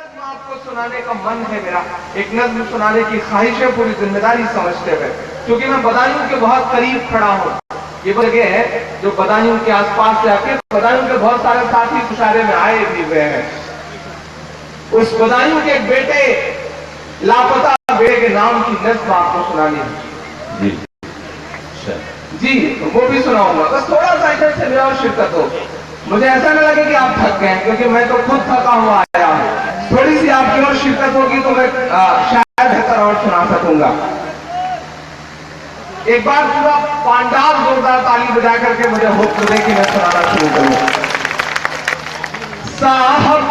नज्म आपको सुनाने का मन है मेरा, एक नज्म सुनाने की ख्वाहिश है पूरी जिम्मेदारी समझते हुए, क्योंकि मैं बदायूं के बहुत करीब खड़ा हूँ। ये जगह है जो बदायूं के आसपास से आके बदायूं के बहुत सारे साथी मुशायरे में आए भी हुए हैं। उस बदायूं के एक बेटे लापता बेटे के नाम की नज्म आपको सुनानी है जी, वो भी सुनाऊंगा। बस थोड़ा सा इधर से मेरा और शिरकत हो, मुझे ऐसा न लगे कि आप थक गए, क्योंकि मैं तो खुद थका हुआ आया हूँ। थोड़ी सी आपकी और शिरकत होगी तो मैं शायद बेहतर और सुना सकूंगा। एक बार पूरा पांडाल जोरदार ताली बजा करके मुझे हुक्म दे कि मैं सुनाना शुरू करूं। साहब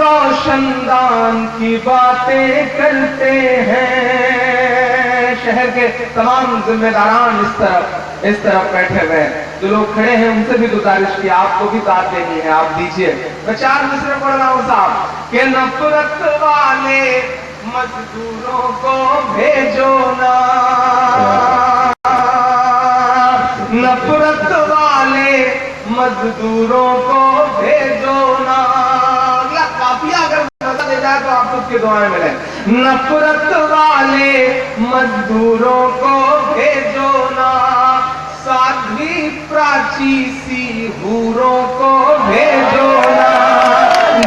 रोशनदान की बातें करते हैं, शहर के तमाम जिम्मेदारान इस तरफ बैठे हुए हैं, जो लोग खड़े हैं उनसे भी गुजारिश की आपको भी दाद देनी है, आप दीजिए। मैं 4 मिसरे पढ़ रहा हूं साहब के नफरत वाले मजदूरों को भेजो ना, नफरत वाले मजदूरों को भेजो ना। अगला काफिया अगर मदद दे जाए तो आपको उसकी दुआएं मिले। नफरत वाले मजदूरों को भेजो ना, साध्वी प्राची सी हूरों को भेजो ना।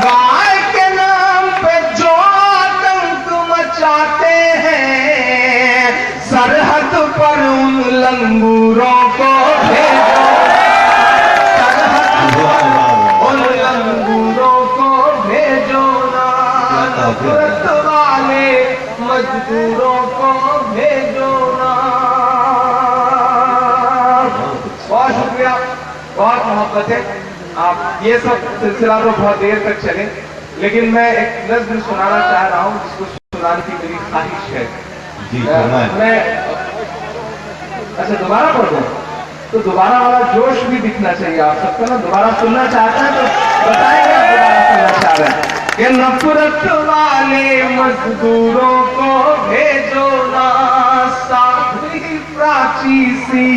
गाय के नाम पे जो आतंक मचाते हैं, सरहद पर उन लंगूरों को भेजो, सरहद पर उन लंगूरों को भेजो ना। नफरत वाले मजदूरों को भेजो ना। बहुत शुक्रिया, बहुत मोहब्बत है। आप ये सब सिलसिला तो बहुत देर तक चले, लेकिन मैं एक नज्म सुनाना चाह रहा हूँ जिसको सुनाने की मेरी ख्वाहिश है जी। मैं अच्छा दोबारा पढ़ दूं तो दोबारा वाला जोश भी दिखना चाहिए आप सबको ना। दोबारा सुनना चाहते हैं तो बताएंगे आप दोबारा सुनना चाह रहे हैं। कि नफरत वाले मजदूरों को भेजो ना, साध्वी प्राची सी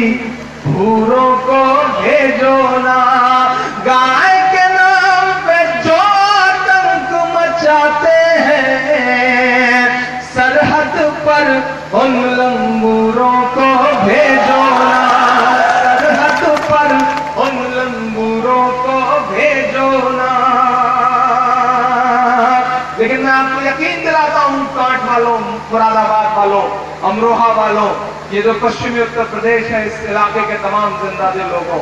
हूरों को भेजो ना। गाय के नाम पे जो आतंक मचाते हैं, सरहद पर उन लंगूरों को भेजो ना, सरहद पर उन लंगूरों को भेजो ना। लेकिन मैं आपको यकीन दिलाता हूं, कांट वालों, मुरादाबाद वालों, अमरोहा वालों, ये जो पश्चिमी उत्तर प्रदेश है, इस इलाके के तमाम जिंदा दिल लोगों,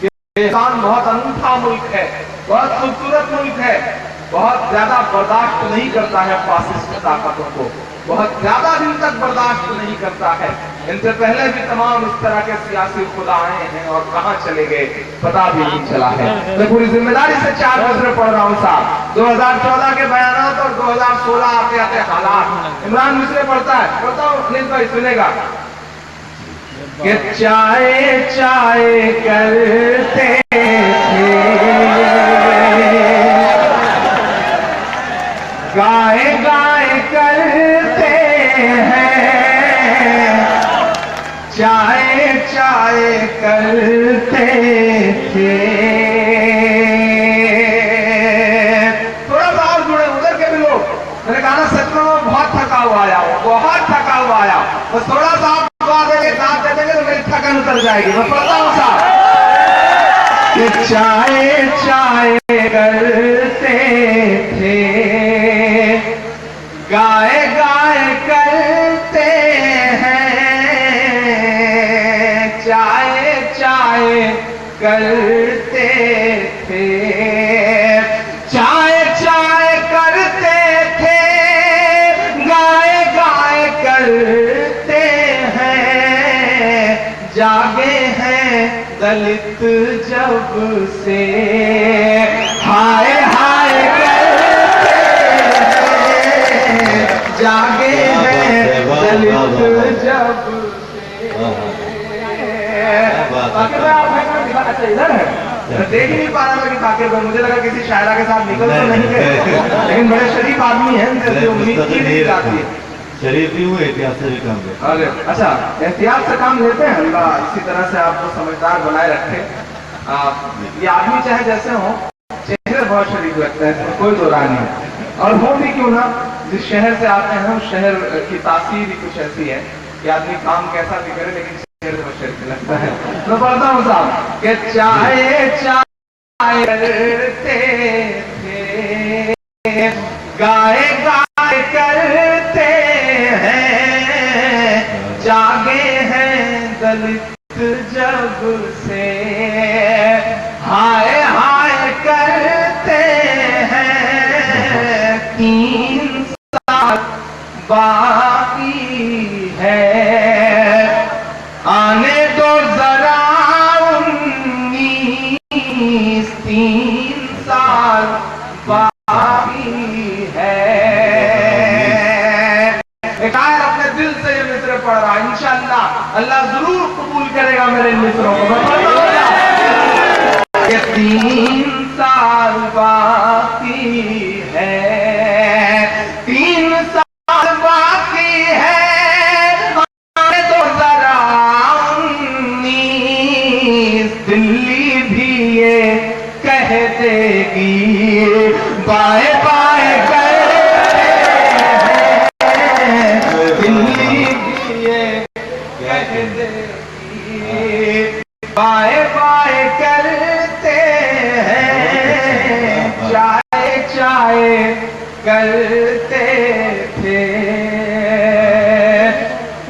पाकिस्तान बहुत अनूठा मुल्क है, बहुत खूबसूरत मुल्क है, बहुत ज्यादा बर्दाश्त नहीं करता है फासिस्ट ताकतों को, बहुत ज्यादा दिन तक बर्दाश्त नहीं करता है। इनसे पहले भी तमाम इस तरह के सियासी खुदा आए हैं और कहां चले गए पता भी नहीं चला है। मैं पूरी जिम्मेदारी से 4 मिसरे पढ़ रहा हूं साहब। 2014 के बयानात और 2016 आते आते हालात। इमरान मिसरे पढ़ता है, पढ़ता हूं, अनिल भाई सुनेगा। कि चाय चाय करते थे, गाय गाय करते हैं, चाय चाय करते थे। थोड़ा सा और जुड़े उधर के भी लोग। मैंने कहा ना सच में मैं बहुत थका हुआ आया हूं, बहुत थका हुआ आया। बस थोड़ा सा आप दुआ देंगे, साथ दे देंगे तो मेरी थकन उतर जाएगी। मैं पढ़ता हूं साहब कि चाय चाय करते थे, गाय गाय करते हैं, चाय चाय करते थे, चाय चाय करते थे, गाय गाय करते हैं, जागे हैं दलित जब से, हाय हाय करते हैं, जागे हैं दलित जब से। अच्छा इधर है, मैं देख नहीं पा रहा था कि ताकि मुझे लगा किसी शायरा के साथ निकल तो नहीं गए, लेकिन बड़े शरीफ आदमी हैं, उम्मीद की नहीं जाती है। शरीफ भी हुए, एहतियात से भी काम लेते हैं। अरे अच्छा, एहतियात से काम लेते हैं। अल्लाह इसी तरह से आपको समझदार बनाए रखे। ये आदमी चाहे जैसे हो, चेहरे शहर बहुत शरीफ लगता है, इसमें कोई दो राय नहीं है। और हो भी क्यों ना, जिस शहर से आते हैं उस शहर की तासीर ही कुछ ऐसी है कि आदमी काम कैसा भी करे लेकिन शहर से बहुत शरीफ लगता है। तो पढ़ता हूँ साहब कि चाहे चाहे करते थे, गाए गाए करते हैं, जागे हैं दलित जब से, हाय हाय करते हैं, 3 साल बाकी है, आने दो जरा 19, 3 साल बाकी है। एक आयर अपने दिल से ये मिसरे पढ़ रहा है, इंशाअल्लाह अल्लाह जरूर कबूल करेगा मेरे इन मिसरों को। 3 साल बाकी है, 3 साल बाकी है, आने दो जरा 19, दिल्ली भी ये कह देगी, बाय बाय करते हैं, दिल्ली भी ये कह देगी, बाय बाय करते हैं, चाहे चाहे करते थे,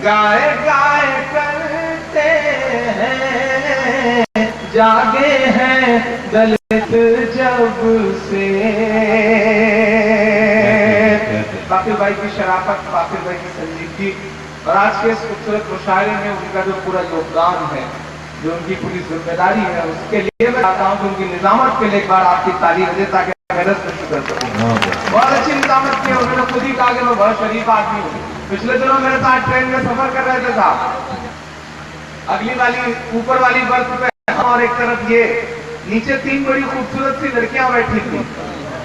गाए गाए करते हैं, जागे हैं दलित जब से। बाकिर भाई की शराफत, बाकिर भाई की संजीदगी और आज के इस खूबसूरत मुशायरे में उनका जो पूरा योगदान है, जो उनकी पूरी जिम्मेदारी है, उसके लिए मैं चाहता हूँ कि उनकी निजामत के लिए एक बार आपकी तारीफ दे ताकि मेहनत से शुक्र करूँ। बहुत अच्छी निजामत की, उन्होंने खुद ही कहा कि मैं बहुत शरीफ आदमी हूँ। पिछले दिनों मेरे साथ ट्रेन में सफर कर रहे थे साहब, अगली वाली ऊपर वाली बर्थ पे और एक तरफ ये, नीचे 3 बड़ी खूबसूरत सी लड़कियां बैठी थी।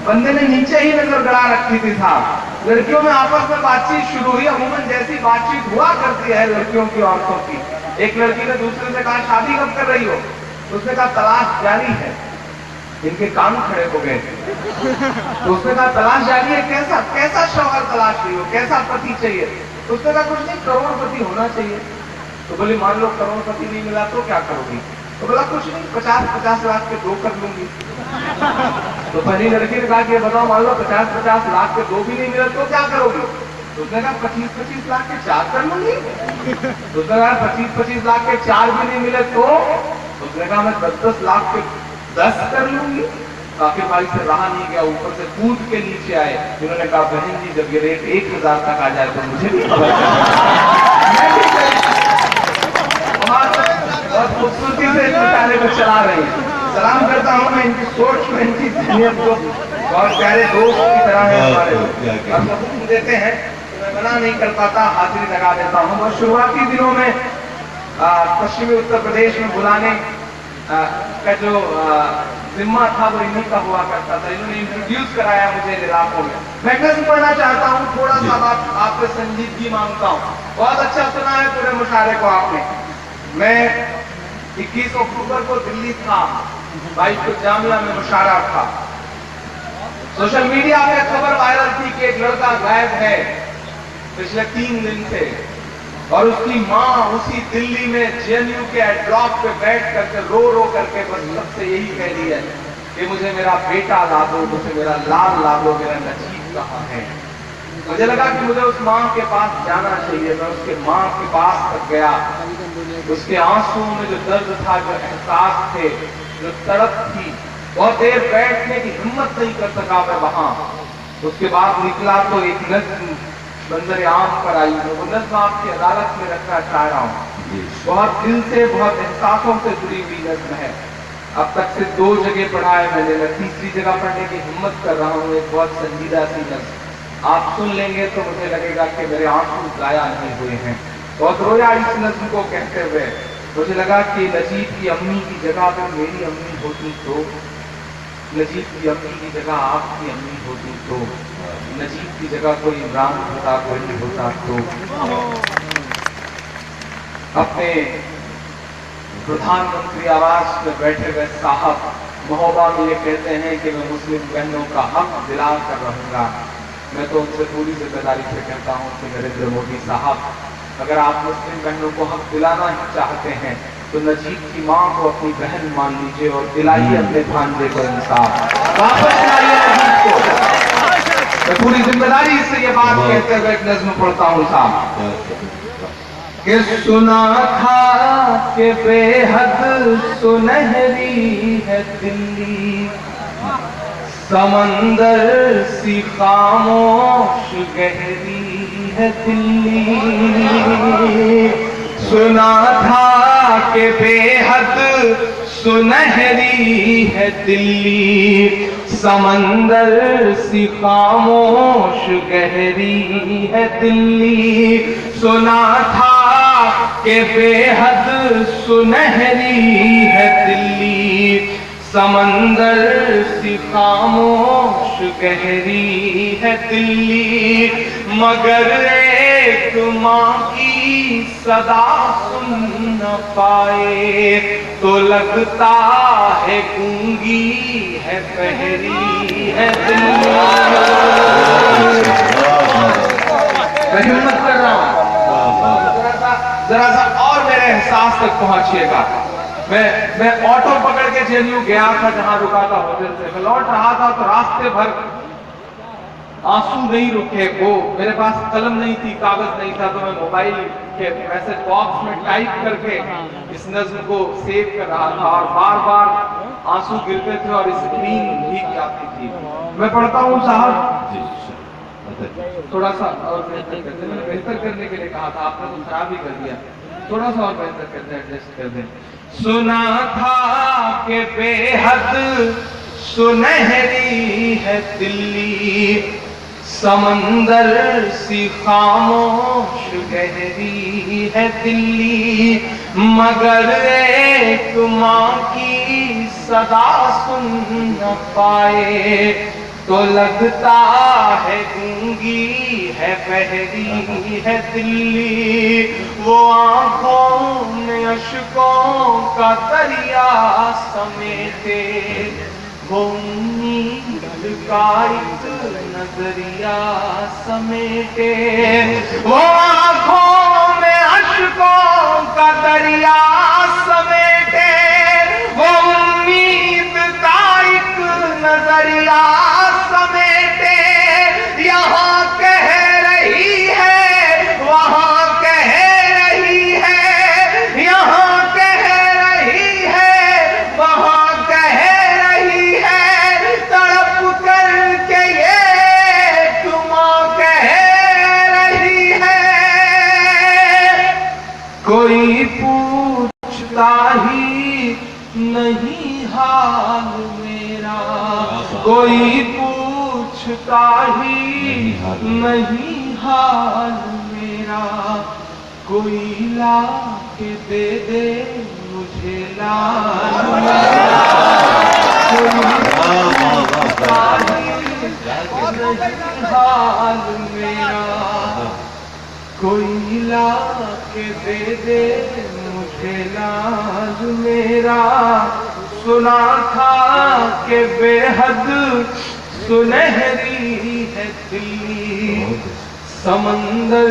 बंदे ने नीचे ही नजर गड़ा रखी थी साहब। लड़कियों में आपस में बातचीत शुरू हुई, अमूमन जैसी बातचीत हुआ करती है लड़कियों की औरतों की। एक लड़की ने दूसरे से कहा शादी कब कर रही हो, उसने कहा तलाश जारी है। इनके कान खड़े हो गए। तो उसने कहा तलाश जारी है, कैसा कैसा शौहर तलाश रही हो, कैसा पति चाहिए? तो उसने कहा कुछ नहीं, करोड़पति होना चाहिए। तो बोली मान लो करोड़पति नहीं मिला तो क्या करोगी? तो बोला कुछ नहीं, 50-50 लाख के 2 कर लूंगी। तो पहली लड़की ने कहा कि बताओ मान लो 50-50 लाख के 2 भी नहीं मिला तो क्या करोगी? तो उसने कहा 25-25 लाख के 4 कर लूंगी। तो उसने कहा 25-25 लाख के 4 भी नहीं मिले तो? उसने कहा मैं 10-10 लाख के 10 कर लूंगी। काफिर भाई से रहा नहीं गया, ऊपर से कूद के नीचे आए। इन्होंने कहा बहन जी जब ये रेट 1000 तक आ जाए तो मुझे भी खबर बहुत खूबसूरती से इस मुशायरे को चला रही है। सलाम करता हूँ मैं इनकी सोच को, इनकी जहनीत को। बहुत प्यारे दोस्त की तरह है हमारे, और हुक्म देते हैं तो मैं मना नहीं कर पाता, हाजिरी लगा देता हूँ। और शुरुआती दिनों में पश्चिमी उत्तर प्रदेश में बुलाने का जो जिम्मा था वो इन्हीं का हुआ करता था। इन्होंने इंट्रोड्यूस कराया मुझे इलाकों में। मैं नज़्म पढ़ना चाहता हूँ, थोड़ा सा आपसे संजीदगी मांगता हूँ। बहुत अच्छा सुना है पूरे मुशायरे को आपने। मैं 21 अक्टूबर को दिल्ली था, 22 को जामिया में मुशायरा था। सोशल मीडिया पे खबर वायरल थी कि एक लड़का गायब है पिछले 3 दिन से, और उसकी माँ उसी दिल्ली में जेएनयू के एड्रॉप पे बैठ करके रो करके बस सबसे यही कह रही है कि मुझे मेरा बेटा ला दो, मुझे मेरा लाल ला दो, मेरा नजीब कहाँ है। मुझे लगा कि मुझे उस माँ के पास जाना चाहिए। मैं उसके माँ के पास तक गया। उसके आंसुओं में जो दर्द था, जो एहसास थे, जो तड़प थी, बहुत देर बैठने की हिम्मत नहीं कर सका मैं वहां। उसके बाद निकला तो एक नज़्म बंदर आम पर आई है। वो नज़्म आपकी अदालत में रखना चाह रहा हूँ। बहुत दिल से, बहुत एहसासों से जुड़ी हुई नज़्म है। अब तक से 2 जगह पढ़ा है मैंने, मैं तीसरी जगह पढ़ने की हिम्मत कर रहा हूँ। एक बहुत संजीदा सी नज़्म, आप सुन लेंगे तो मुझे लगेगा कि मेरे आंसू जाया नहीं हुए हैं। बहुत रोया इस नज़्म को कहते हुए। मुझे लगा कि नजीब की अम्मी की जगह अगर मेरी अम्मी होती तो, नजीब की अम्मी की जगह आपकी अम्मी होती तो, नजीब की जगह कोई इमरान होता, कोई होता तो, अपने प्रधानमंत्री आवास में बैठे हुए साहब महोबा में ये कहते हैं कि मैं मुस्लिम बहनों का हक दिला कर रहूँगा। मैं तो उनसे पूरी जिम्मेदारी से कहता हूँ कि नरेंद्र मोदी साहब, अगर आप मुस्लिम बहनों को हक दिलाना ही चाहते हैं तो नजीब की माँ को अपनी बहन मान लीजिए और दिलाइए अपने भांजे को इंसाफ, वापस लाइए नजीब को। मैं पूरी जिम्मेदारी से ये बात कहते हुए एक नज्म पढ़ता हूँ साहब कि सुना था कि बेहद सुनहरी है दिल्ली, समंदर सी खामोश गहरी है दिल्ली। सुना था कि बेहद सुनहरी है दिल्ली, समंदर सी खामोश गहरी है दिल्ली। सुना था कि बेहद सुनहरी है दिल्ली, समंदर सी खामोश गहरी है दिल्ली। मगर एक माँ की सदा सुन न पाए तो लगता है गूंगी है बहरी है दिल्ली। मैं हिम्मत कर रहा हूँ, जरा सा और मेरे एहसास तक पहुंचिएगा। मैं ऑटो पकड़ के जेएनयू गया था जहां रुका था होटल से। मैं लौट रहा था तो रास्ते भर आंसू नहीं रुके। वो मेरे पास कलम नहीं थी, कागज नहीं था, तो मैं मोबाइल के मैसेज बॉक्स में टाइप करके इस नज्म को सेव कर रहा था और बार बार आंसू गिरते थे और स्क्रीन भीग जाती थी। मैं पढ़ता हूँ साहब, थोड़ा सा और बेहतर करते। मैंने बेहतर करने के लिए कहा था, आपने तो खराब ही कर दिया। थोड़ा सा और बेहतर करते, एडजस्ट कर दें। सुना था कि बेहद सुनहरी है दिल्ली, समंदर सी खामोश गहरी है दिल्ली। मगर एक माँ की सदा सुन न पाए तो लगता है गूंगी है बहरी है दिल्ली। वो आंखों में अश्कों का दरिया समेटे, वो उम्मीद का एक नजरिया समेटे। वो आंखों में अश्कों का दरिया समेटे, वो उम्मीद का एक नजरिया समेटे। यहाँ कह रही है, वहाँ कह रही है, यहाँ कह रही है, वहाँ कह रही है। तड़प करके ये तुम कह रही है। कोई पूछता ही नहीं हाल मेरा, कोई पूछता ही नहीं हाल मेरा। कोई ला के दे दे मुझे लाल मेरा। कोई पूछता ही नहीं हाल मेरा, कोई ला के दे दे मुझे लाल मेरा। सुना था कि बेहद सुनहरी है दिल्ली, समंदर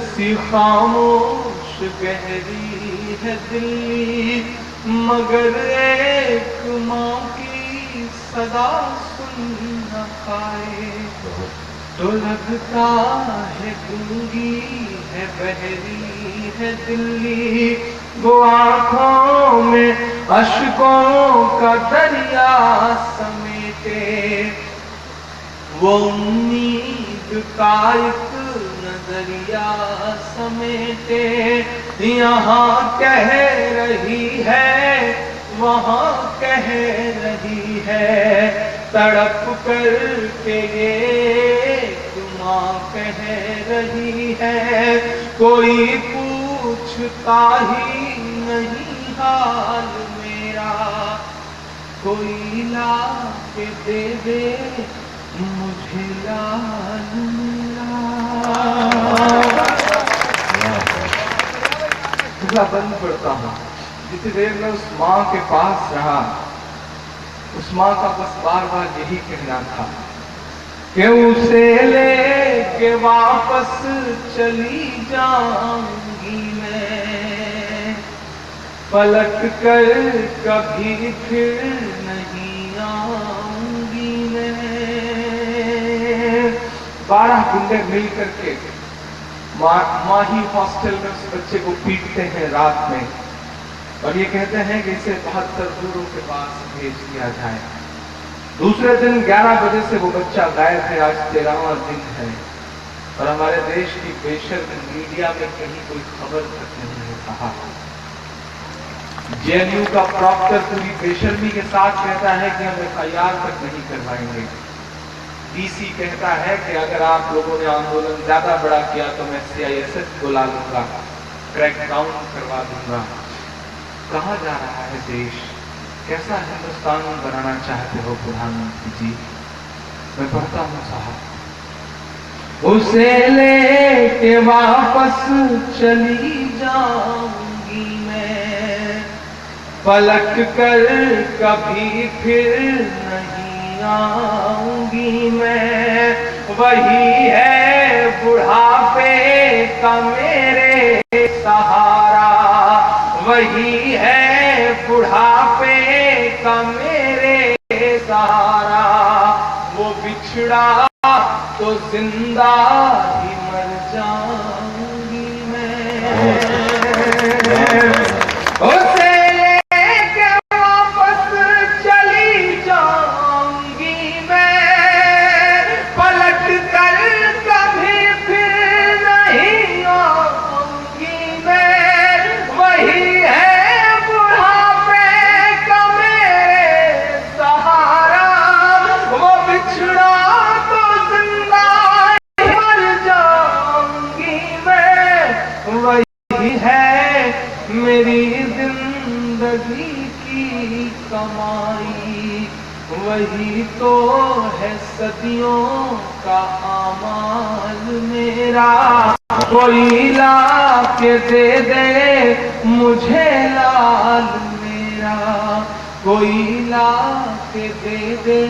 सी खामोश गहरी है दिल्ली। मगर एक माँ की सदा सुन न पाए तो लगता है गूंगी है बहरी है दिल्ली। वो आंखों में अश्कों का दरिया समेटे, वो उम्मीद का एक नजरिया समेटे। यहाँ कह रही है, वहाँ कह रही है। तड़प कर के ये तुम कह रही है। कोई पूछता ही नहीं हाल मेरा, कोई ला के दे दे मुझे लाल मेरा। बंद पड़ता हूँ। जितनी देर में उस माँ के पास रहा, उस माँ का बस बार बार यही कहना था कि उसे लेके वापस चली जाऊंगी मैं, पलट कर कभी फिर नहीं आऊंगी मैं। 12 गुंडे मिल करके माही हॉस्टल में उस बच्चे को पीटते हैं रात में, और ये कहते हैं कि इसे 72 दूरों के पास भेज दिया जाए। दूसरे दिन 11 बजे से वो बच्चा गायब है। आज 13वां दिन है और हमारे देश की बेशर्म मीडिया में कहीं कोई खबर तक नहीं हो रहा। जेएनयू का प्रॉक्टर पूरी बेशर्मी के साथ कहता है कि हम FIR तक नहीं करवाएंगे। डीसी कहता है कि अगर आप लोगों ने आंदोलन ज्यादा बड़ा किया तो मैं CISF बुला लूंगा, क्रैकडाउन करवा दूंगा। कहाँ जा रहा है देश? कैसा हिंदुस्तान बनाना चाहते हो प्रधानमंत्री जी? मैं पढ़ता हूँ साहब, उसे लेके वापस चली जाऊंगी मैं, पलट कर कभी फिर नहीं आऊंगी मैं। वही है बुढ़ापे का मेरे सहारा, वही है बुढ़ापे का मेरे सहारा। वो बिछड़ा तो जिंदा ही मर जाऊंगी मैं। उसे लेके वापस चली जाऊंगी मैं, पलट कर कभी फिर नहीं आऊंगी मैं। वही है बुढ़ापे का मेरे सहारा, वो बिछड़ा तो जिंदा ही मर जाऊंगी मैं। वही है मेरी जिंदगी की कमाई, वही तो है सदियों का आमाल मेरा। कोई ला के दे मुझे लाल मेरा, कोई ला के दे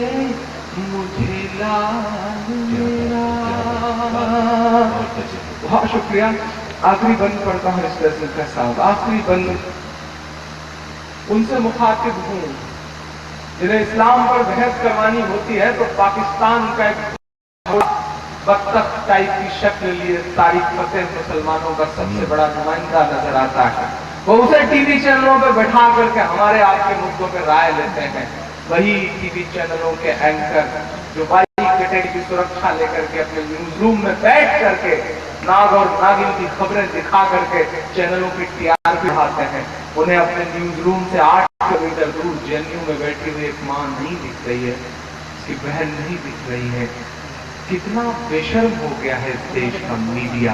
मुझे लाल मेरा। बहुत शुक्रिया। आखिरी बंद पढ़ता हूँ इस गजल का साहब। आखिरी बंद उनसे मुखातिब हूँ जिन्हें इस्लाम पर बहस करवानी होती है तो पाकिस्तान का एक बत्तख टाइप की शक्ल लिए तारिक फतेह मुसलमानों का सबसे बड़ा नुमाइंदा नजर आता है। वो उसे टीवी चैनलों पे बैठा करके हमारे आपके मुद्दों पर राय लेते हैं। वही टीवी चैनलों के एंकर जो बाइक कैटेगरी की सुरक्षा लेकर के अपने न्यूज रूम में बैठ करके नाग और नागिन की खबरें दिखा करके चैनलों की TRP बढ़ाते हैं, उन्हें अपने न्यूज रूम से 8 किलोमीटर दूर जेएनयू में बैठी हुई एक मां नहीं दिख रही है, उसकी बहन नहीं दिख रही है। कितना बेशर्म हो गया है इस देश का मीडिया।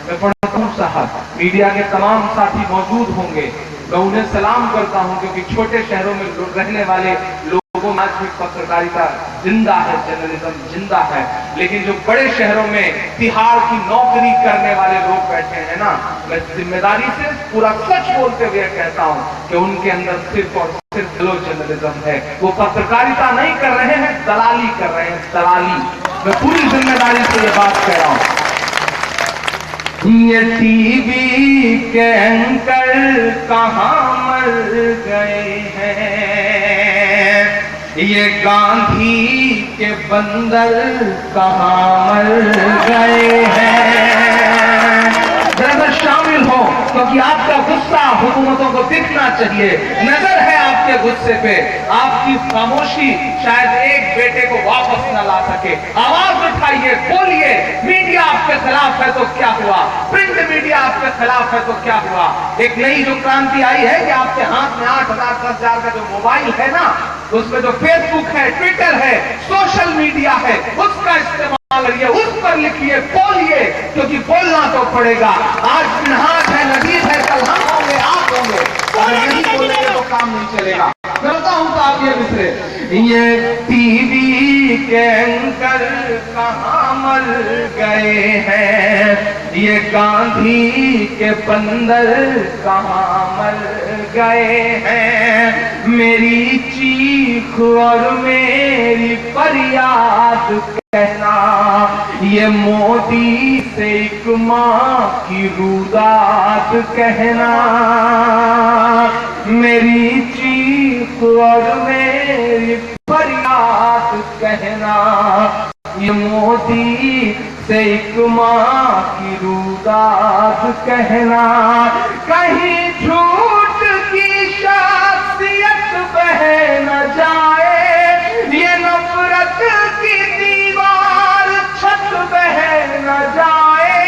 मैं पढ़ता हूँ साहब, मीडिया के तमाम साथी मौजूद होंगे, मैं उन्हें सलाम करता हूँ क्योंकि छोटे शहरों में रहने वाले लोगों में आज भी पत्रकारिता जिंदा है, जर्नलिज्म जिंदा है। लेकिन जो बड़े शहरों में तिहाड़ की नौकरी करने वाले लोग बैठे हैं ना, मैं जिम्मेदारी से पूरा सच बोलते हुए कहता हूँ कि उनके अंदर सिर्फ और सिर्फ लो जर्नलिज्म है। वो पत्रकारिता नहीं कर रहे हैं, दलाली कर रहे हैं, दलाली। मैं पूरी जिम्मेदारी से ये बात कह रहा हूँ। ये टीवी के एंकर कहाँ मर गए हैं, ये गांधी के बंदर कहाँ मर गए हैं। जरा शामिल हो क्योंकि आपका गुस्सा हुकूमतों को दिखना चाहिए। नजर है आपके गुस्से पे, आपकी खामोशी शायद एक बेटे को वापस न ला सके। आवाज उठाइए, बोलिए। मीडिया आपके खिलाफ है तो क्या हुआ, प्रिंट मीडिया आपके खिलाफ है तो क्या हुआ। एक नई जो क्रांति आई है कि आपके हाथ में 8,000 10,000 का जो मोबाइल है ना, उसमें जो फेसबुक है, ट्विटर है, सोशल मीडिया है, उसका इस्तेमाल करिए, उस पर लिखिए, बोलिए, क्योंकि बोलना तो पड़ेगा। आज मिन्हाज है, नजीब है, कल हम होंगे, आप होंगे। अगर नहीं बोलेंगे तो काम नहीं चलेगा। करता हूं तो आप ये दूसरे, ये टीवी के एंकर कहाँ मर गए हैं, ये गांधी के बंदर कहाँ मर गए हैं, मेरी चीख और मेरी फरियाद कहना, ये मोदी से एक माँ की रुदात कहना, मेरी चीख और मेरी फरियाद कहना, ये मोदी से एक माँ की रुदात कहना, कहीं झूठ की शख्सियत बह न जाए, ये नफरत की दीवार छत बह न जाए,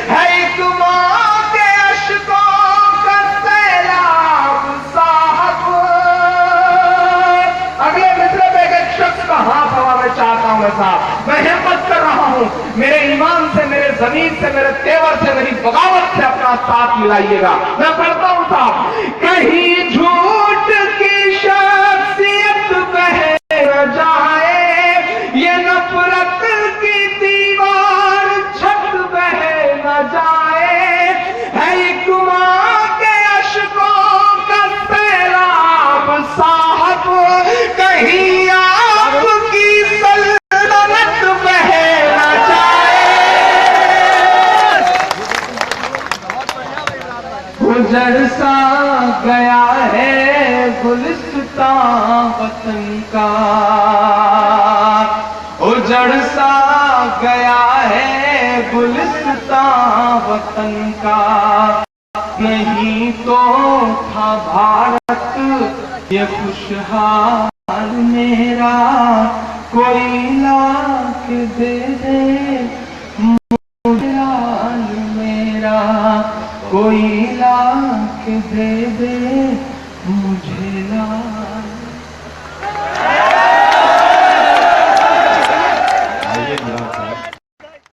है एक माँ के अश्कों का सैलाब साहब। अगले मित्र पे एक शख्स का हाथ हवा में चाहता हूं मैं साहब, मैं हिम्मत कर रहा हूं, मेरे ईमान से, मेरे जमीन से, मेरे तेवर से, मेरी बगावत से अपना साथ मिलाइएगा। मैं पढ़ता हूं साहब, कहीं झूठ की शख्सियत बह न जाए, ये नफरत की दीवार छत बह न जाए, है एक माँ के अश्कों का सैलाब साहब, कहीं आपकी सल्तनत बह न जाए। गुजर सा गया है गुलिस्तां वतन का, उजड़ सा गया है गुलिस्तां वतन का, नहीं तो था भारत ये खुशहाल मेरा, कोई लाख दे दे